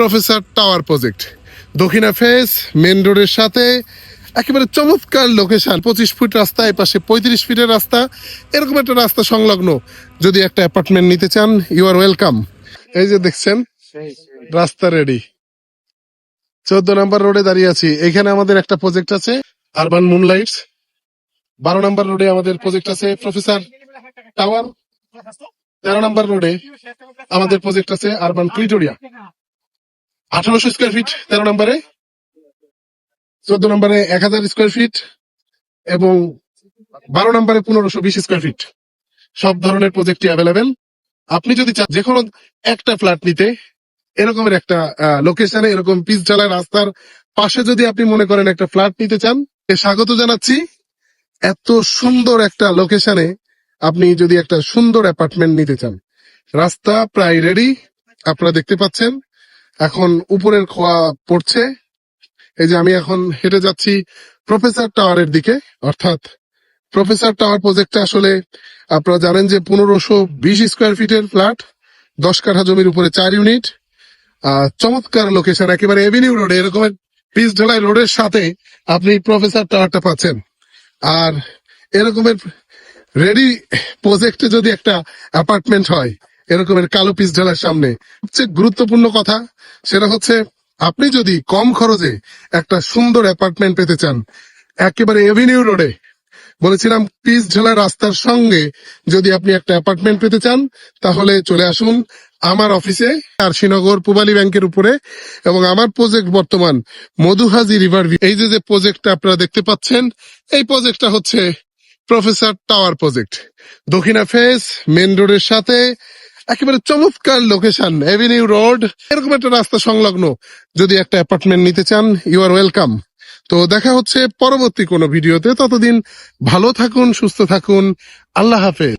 Professor tower project, দক্ষিণা face, main রোডের সাথে একেবারে চমৎকার লোকেশন। 25 ফুট রাস্তা, এ পাশে 35 ফিটের রাস্তা, এরকম একটা রাস্তা সংলগ্ন যদি একটা অ্যাপার্টমেন্ট নিতে চান, ইউ আর ওয়েলকাম। এই যে দেখছেন রাস্তা রেডি, 14 নম্বর রোডে দাঁড়িয়ে আছি। এখানে আমাদের একটা প্রজেক্ট আছে আরবান মুনলাইটস। 12 নম্বর রোডে আমাদের প্রজেক্ট আছে প্রফেসর টাওয়ার। 13 নম্বর রোডে আমাদের প্রজেক্ট আছে আরবান প্রিটোরিয়া। 1800 স্কোয়ার ফিট 13 নম্বরে, 14 নম্বরে 1000 স্কোয়ার ফিট এবং 12 নম্বরে 1520 স্কোয়ার ফিট। সব ধরনের প্রজেক্টই অ্যাভেলেবেল। আপনি যদি চান যে কোনো একটা ফ্ল্যাট নিতে, এরকমের একটা লোকেশনে, এরকম পিচ ঢালাই রাস্তার পাশে যদি আপনি মনে করেন একটা ফ্ল্যাট নিতে চান, স্বাগত জানাচ্ছি। এত সুন্দর একটা লোকেশনে আপনি যদি একটা সুন্দর অ্যাপার্টমেন্ট নিতে চান, রাস্তা প্রায় রেডি, আপনারা দেখতে পাচ্ছেন। এখন উপরের খোয়া পড়ছে। এই যে আমি এখন হেঁটে যাচ্ছি প্রফেসর টাওয়ারের দিকে। অর্থাৎ প্রফেসর টাওয়ার প্রজেক্টটা আসলে আপনারা জানেন যে 1520 স্কোয়ার ফিটের ফ্ল্যাট, 10 কাঠা জমির উপরে 4 ইউনিট, চমৎকার লোকেশন, একেবারে এভিনিউ রোডে, এরকমের পিচ ঢালাই রোডের সাথে আপনি প্রফেসর টাওয়ারটা পাচ্ছেন। আর এরকমের রেডি প্রজেক্টে যদি একটা অ্যাপার্টমেন্ট হয় এরকমের কালো পিচ ঢালার সামনে, সবচেয়ে গুরুত্বপূর্ণ কথা সেটা হচ্ছে আপনি যদি কম খরচে একটা সুন্দর অ্যাপার্টমেন্ট পেতে চান, একেবারে এভিনিউ রোডে, বলেছিলাম পিচ ঢালা রাস্তার সঙ্গে যদি আপনি একটা অ্যাপার্টমেন্ট পেতে চান, তাহলে চলে আসুন আমার অফিসে আর শ্রীনগর পূবালী ব্যাংকের উপরে। এবং আমার প্রজেক্ট বর্তমান মধুহাজি রিভার ভিউ। এই যে প্রজেক্টটা আপনারা দেখতে পাচ্ছেন, এই প্রজেক্টটা হচ্ছে প্রফেসর টাওয়ার প্রজেক্ট, দক্ষিণা ফেস, মেন রোডের সাথে একেবারে চমৎকার লোকেশন, এভিনিউ রোড, এরকম একটা রাস্তা সংলগ্ন যদি একটা অ্যাপার্টমেন্ট নিতে চান, ইউ আর ওয়েলকাম। তো দেখা হচ্ছে পরবর্তী কোনো ভিডিওতে। ততদিন ভালো থাকুন, সুস্থ থাকুন, আল্লাহ হাফেজ।